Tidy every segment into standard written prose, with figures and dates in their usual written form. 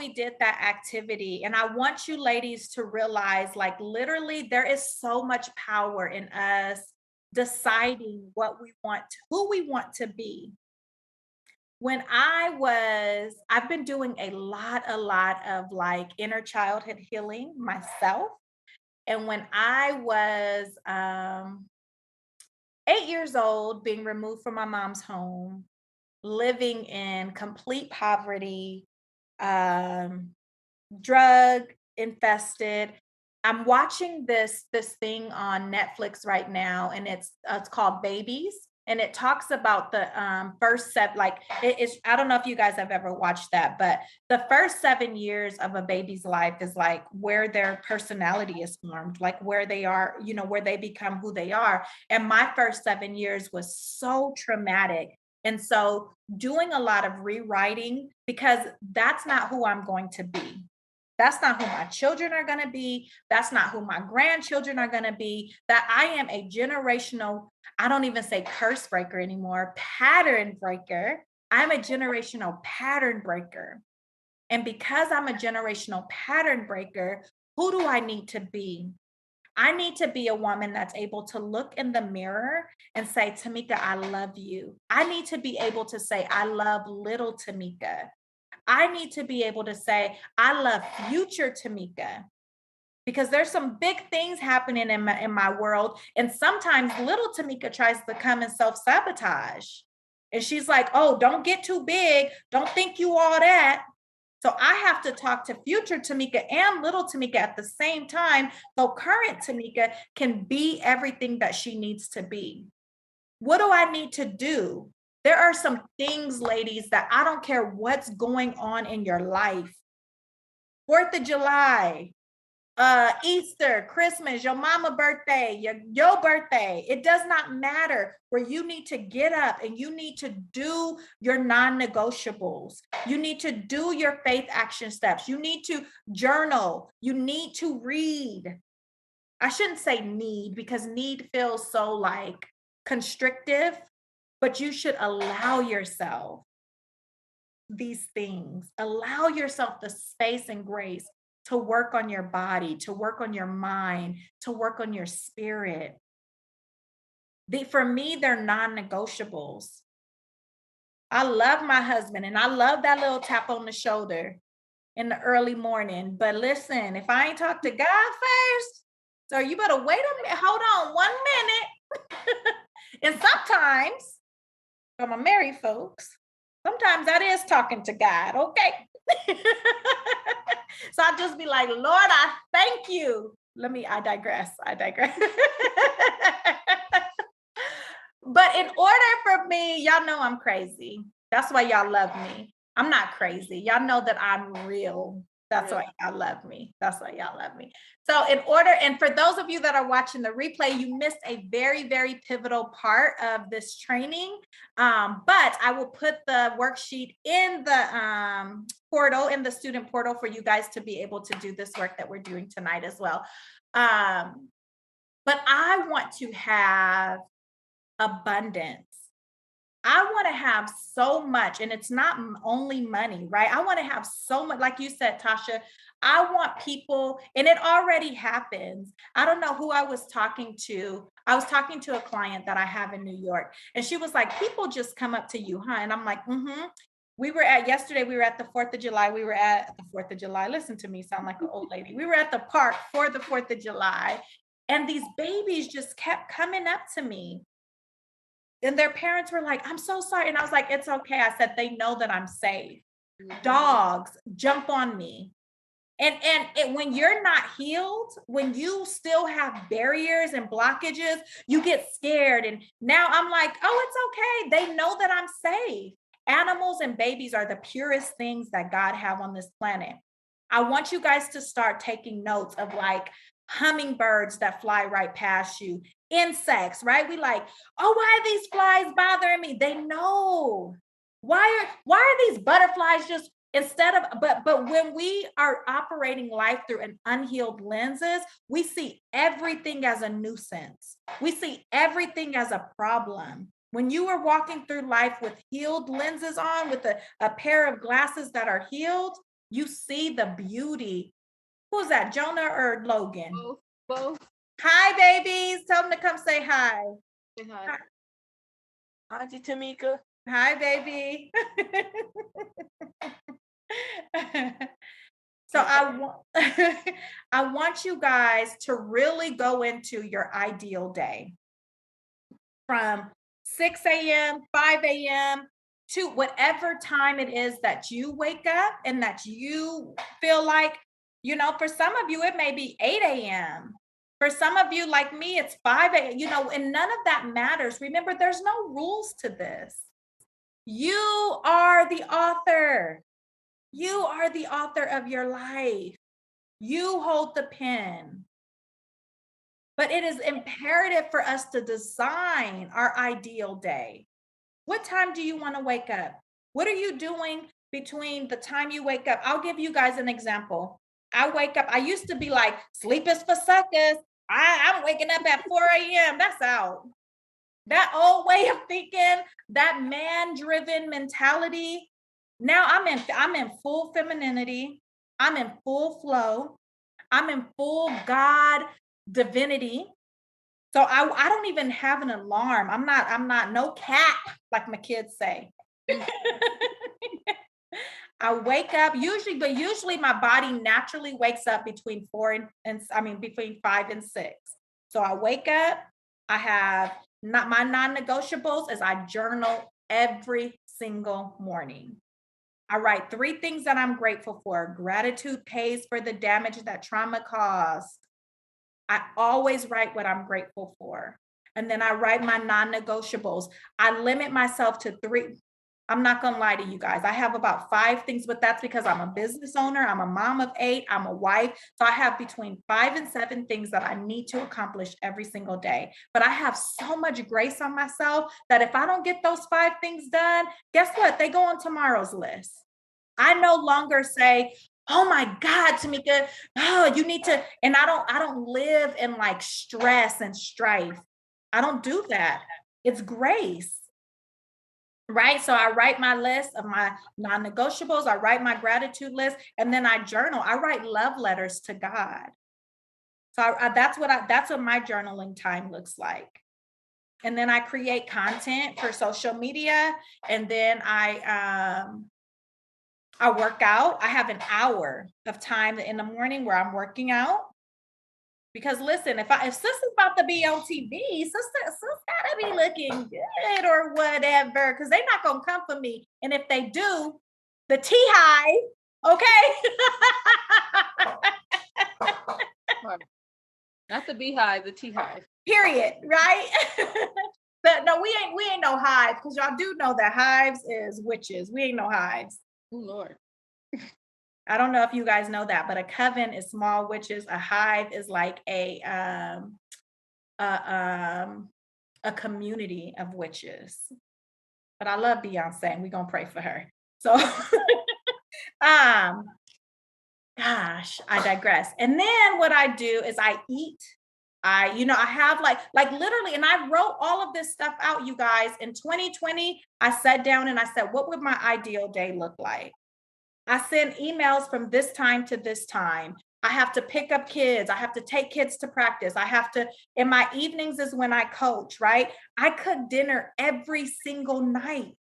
we did that activity, and I want you ladies to realize, like, literally, there is so much power in us deciding what we want, who we want to be. I've been doing a lot of like inner childhood healing myself. And when I was 8 years old, being removed from my mom's home, living in complete poverty, um, drug infested. I'm watching this thing on Netflix right now, and it's called Babies, and it talks about the first seven. Like it's, I don't know if you guys have ever watched that, but the first 7 years of a baby's life is like where their personality is formed, like where they are, where they become who they are. And my first 7 years was so traumatic. And so doing a lot of rewriting because that's not who I'm going to be. That's not who my children are going to be. That's not who my grandchildren are going to be. That I am a generational, I don't even say curse breaker anymore, pattern breaker. I'm a generational pattern breaker. And because I'm a generational pattern breaker, who do I need to be? I need to be a woman that's able to look in the mirror and say, Tamika, I love you. I need to be able to say, I love little Tamika. I need to be able to say, I love future Tamika, because there's some big things happening in my world. And sometimes little Tamika tries to come and self sabotage. And she's like, oh, don't get too big. Don't think you all that. So I have to talk to future Tamika and little Tamika at the same time so current Tamika can be everything that she needs to be. What do I need to do? There are some things, ladies, that I don't care what's going on in your life. 4th of July, Easter, Christmas, your mama birthday, your birthday. It does not matter, where you need to get up and you need to do your non-negotiables. You need to do your faith action steps. You need to journal. You need to read. I shouldn't say need, because need feels so like constrictive, but you should allow yourself these things. Allow yourself the space and grace to work on your body, to work on your mind, to work on your spirit. For me, they're non-negotiables. I love my husband and I love that little tap on the shoulder in the early morning. But listen, if I ain't talk to God first, so you better wait a minute, hold on 1 minute. And sometimes, for my married folks, sometimes that is talking to God, okay? So I just be like, Lord, I thank you. I digress. But in order for me, y'all know I'm crazy. That's why y'all love me. I'm not crazy. Y'all know that I'm real. That's why y'all love me. That's why y'all love me. So and for those of you that are watching the replay, you missed a very, very pivotal part of this training. But I will put the worksheet in the portal, in the student portal, for you guys to be able to do this work that we're doing tonight as well. But I want to have abundance. I want to have so much, and it's not only money, right? I want to have so much, like you said, Tasha. I want people, and it already happens. I don't know who I was talking to. I was talking to a client that I have in New York, and she was like, people just come up to you, huh? And I'm like, mm-hmm. Yesterday, we were at the 4th of July. We were at the 4th of July. Listen to me, sound like an old lady. We were at the park for the 4th of July, and these babies just kept coming up to me. And their parents were like, I'm so sorry. And I was like, it's okay. I said, they know that I'm safe. Dogs jump on me. When you're not healed, when you still have barriers and blockages, you get scared. And now I'm like, oh, it's okay. They know that I'm safe. Animals and babies are the purest things that God have on this planet. I want you guys to start taking notes of like hummingbirds that fly right past you, insects, right? We like, oh, why are these flies bothering me? They know. Why are these butterflies just but when we are operating life through an unhealed lenses, we see everything as a nuisance. We see everything as a problem. When you are walking through life with healed lenses on, with a pair of glasses that are healed, You see the beauty. Who's that, Jonah or Logan? Both. Both. Hi, babies. Tell them to come say hi. Say hi. Hi, Auntie Tamika. hi, baby. So I want I want you guys to really go into your ideal day from 6 a.m., 5 a.m. to whatever time it is that you wake up and that you feel like, for some of you, it may be 8 a.m. For some of you, like me, it's 5 a.m., and none of that matters. Remember, there's no rules to this. You are the author. You are the author of your life. You hold the pen. But it is imperative for us to design our ideal day. What time do you want to wake up? What are you doing between the time you wake up? I'll give you guys an example. I wake up, I used to be like, sleep is for suckers. I'm waking up at 4 a.m. That's out. That old way of thinking, that man-driven mentality. Now I'm in full femininity. I'm in full flow. I'm in full God divinity. So I don't even have an alarm. I'm not no cat, like my kids say. I wake up usually my body naturally wakes up between between 5 and 6. So I wake up, I have not my non-negotiables is I journal every single morning. I write 3 things that I'm grateful for. Gratitude pays for the damage that trauma caused. I always write what I'm grateful for. And then I write my non-negotiables. I limit myself to 3. I'm not going to lie to you guys. I have about 5 things, but that's because I'm a business owner. I'm a mom of 8. I'm a wife. So I have between 5 and 7 things that I need to accomplish every single day. But I have so much grace on myself that if I don't get those 5 things done, guess what? They go on tomorrow's list. I no longer say, oh my God, Tamika, oh, you need to, and I don't live in like stress and strife. I don't do that. It's grace. Right. So I write my list of my non-negotiables. I write my gratitude list and then I journal. I write love letters to God. So that's what my journaling time looks like. And then I create content for social media. And then I work out. I have an hour of time in the morning where I'm working out. Because listen, if sister's about to be on TV, sister gotta be looking good or whatever, because they're not gonna come for me. And if they do, the tea hive, okay? Not the beehive, the tea hive. Period, right? But no, we ain't no hive, because y'all do know that hives is witches. We ain't no hives. Oh Lord. I don't know if you guys know that, but a coven is small witches. A hive is like a community of witches. But I love Beyonce, and we're gonna pray for her. So, gosh, I digress. And then what I do is I eat. I have like literally, and I wrote all of this stuff out, you guys. In 2020, I sat down and I said, what would my ideal day look like? I send emails from this time to this time. I have to pick up kids. I have to take kids to practice. In my evenings is when I coach, right? I cook dinner every single night,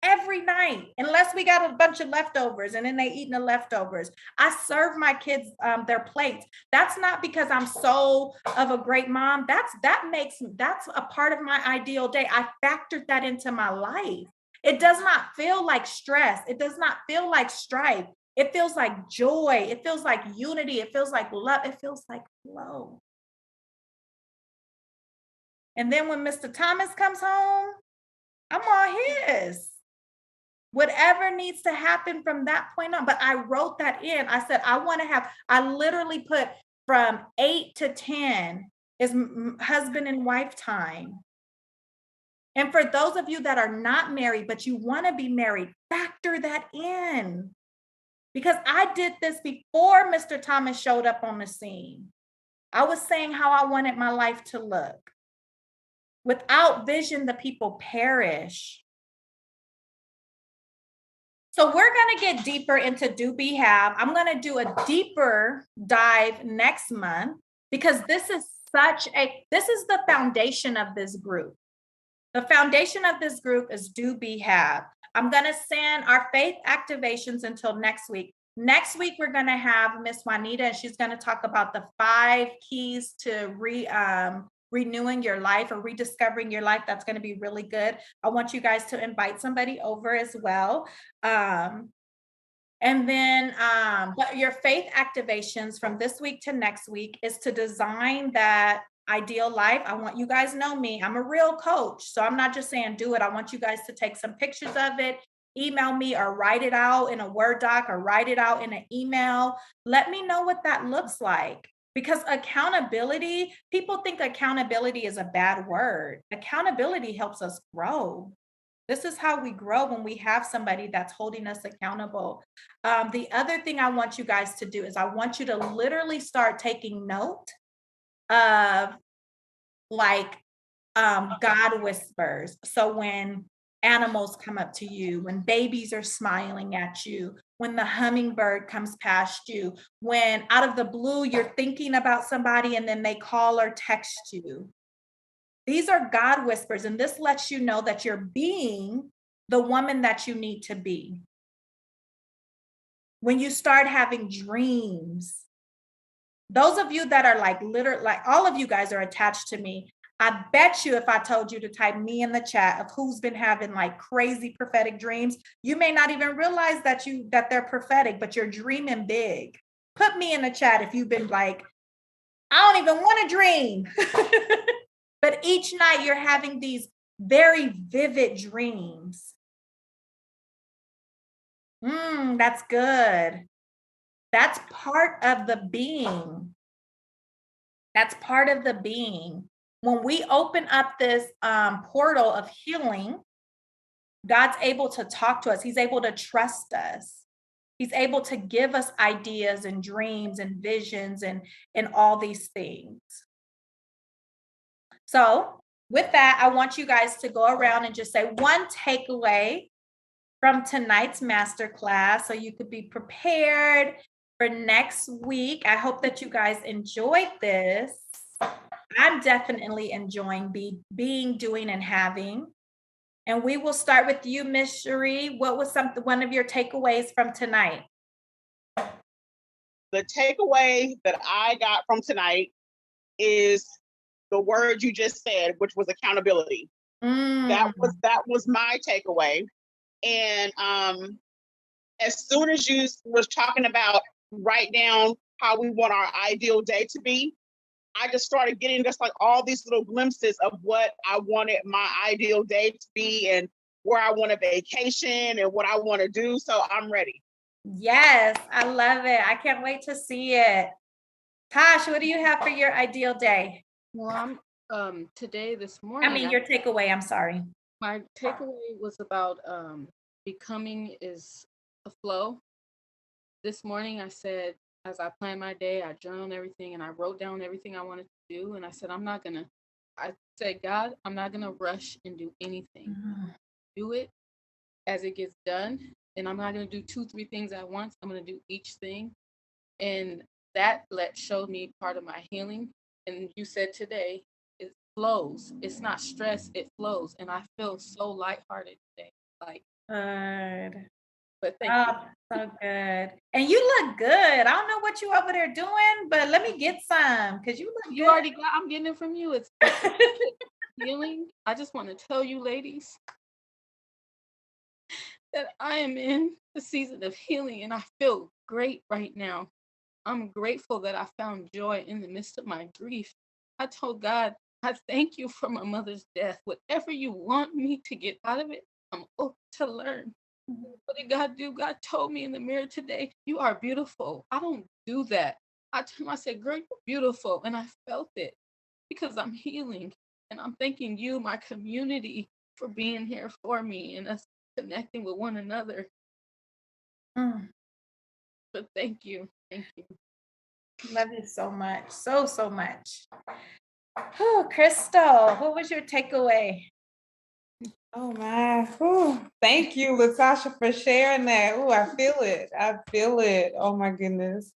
unless we got a bunch of leftovers and then they eating the leftovers. I serve my kids their plates. That's not because I'm so of a great mom. That's a part of my ideal day. I factored that into my life. It does not feel like stress. It does not feel like strife. It feels like joy. It feels like unity. It feels like love. It feels like flow. And then when Mr. Thomas comes home, I'm all his. Whatever needs to happen from that point on. But I wrote that in. I said, I literally put from 8 to 10 is husband and wife time. And for those of you that are not married, but you want to be married, factor that in. Because I did this before Mr. Thomas showed up on the scene. I was saying how I wanted my life to look. Without vision, the people perish. So we're going to get deeper into Do Be Have. I'm going to do a deeper dive next month because this is the foundation of this group. The foundation of this group is Do Be Have. I'm going to send our faith activations until next week. Next week, we're going to have Miss Juanita, and she's going to talk about the 5 keys to renewing your life or rediscovering your life. That's going to be really good. I want you guys to invite somebody over as well. And then, but your faith activations from this week to next week is to design that ideal life. I want you guys know me. I'm a real coach. So I'm not just saying do it. I want you guys to take some pictures of it, email me, or write it out in a Word doc, or write it out in an email. Let me know what that looks like. Because accountability, people think accountability is a bad word. Accountability helps us grow. This is how we grow, when we have somebody that's holding us accountable. The other thing I want you guys to do is I want you to literally start taking note of like God whispers. So when animals come up to you, when babies are smiling at you, when the hummingbird comes past you, when out of the blue you're thinking about somebody and then they call or text you. These are God whispers, and this lets you know that you're being the woman that you need to be. When you start having dreams, those of you that are like all of you guys are attached to me. I bet you if I told you to type me in the chat of who's been having like crazy prophetic dreams, you may not even realize that they're prophetic, but you're dreaming big. Put me in the chat if you've been like, I don't even want to dream. But each night you're having these very vivid dreams. That's good. That's part of the being. That's part of the being. When we open up this portal of healing, God's able to talk to us. He's able to trust us. He's able to give us ideas and dreams and visions and all these things. So with that, I want you guys to go around and just say one takeaway from tonight's masterclass so you could be prepared for next week. I hope that you guys enjoyed this. I'm definitely enjoying being, doing, and having. And we will start with you, Miss Cherie. What was one of your takeaways from tonight? The takeaway that I got from tonight is the word you just said, which was accountability. That was my takeaway. And as soon as you was talking about write down how we want our ideal day to be, I just started getting just like all these little glimpses of what I wanted my ideal day to be and where I want a vacation and what I want to do. So I'm ready. Yes, I love it. I can't wait to see it. Tosh, what do you have for your ideal day? Well, this morning. Your takeaway, I'm sorry. My takeaway was about becoming is a flow. This morning I said, as I planned my day, I journaled everything and I wrote down everything I wanted to do. And I said, I said, God, I'm not going to rush and do anything. Do it as it gets done. And I'm not going to do 2-3 things at once. I'm going to do each thing. And that showed me part of my healing. And you said today, it flows. It's not stress, it flows. And I feel so lighthearted today. Like, good. But thank you. So good. And you look good. I don't know what you over there doing, but let me get some because you look you good. Already got, I'm getting it from you. It's healing. I just want to tell you, ladies, that I am in the season of healing and I feel great right now. I'm grateful that I found joy in the midst of my grief. I told God, I thank you for my mother's death. Whatever you want me to get out of it, I'm open to learn. What did God do? God told me in the mirror today, you are beautiful. I don't do that. I told him, I said, girl, you're beautiful. And I felt it because I'm healing. And I'm thanking you, my community, for being here for me and us connecting with one another. But thank you. Thank you. Love you so much. So much. Oh, Crystal, what was your takeaway? Oh my. Whew. Thank you, Latasha, for sharing that. Oh, I feel it. I feel it. Oh my goodness.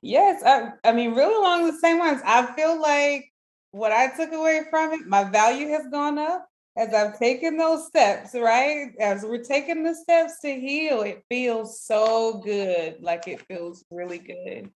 Yes, I mean, really along the same lines. I feel like what I took away from it, my value has gone up as I've taken those steps, right? As we're taking the steps to heal, it feels so good. Like it feels really good.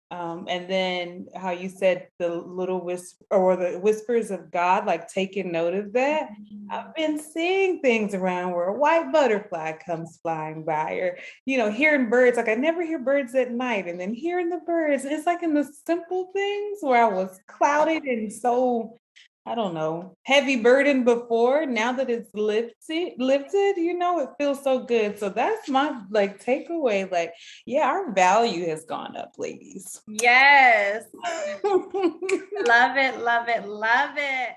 And then how you said the little whisper or the whispers of God, like taking note of that. I've been seeing things around where a white butterfly comes flying by, or hearing birds. Like I never hear birds at night, and then hearing the birds. It's like in the simple things where I was clouded and so, I don't know, heavy burden before. Now that it's lifted, it feels so good. So that's my like takeaway. Like, yeah, our value has gone up, ladies. Yes. Love it, love it, love it.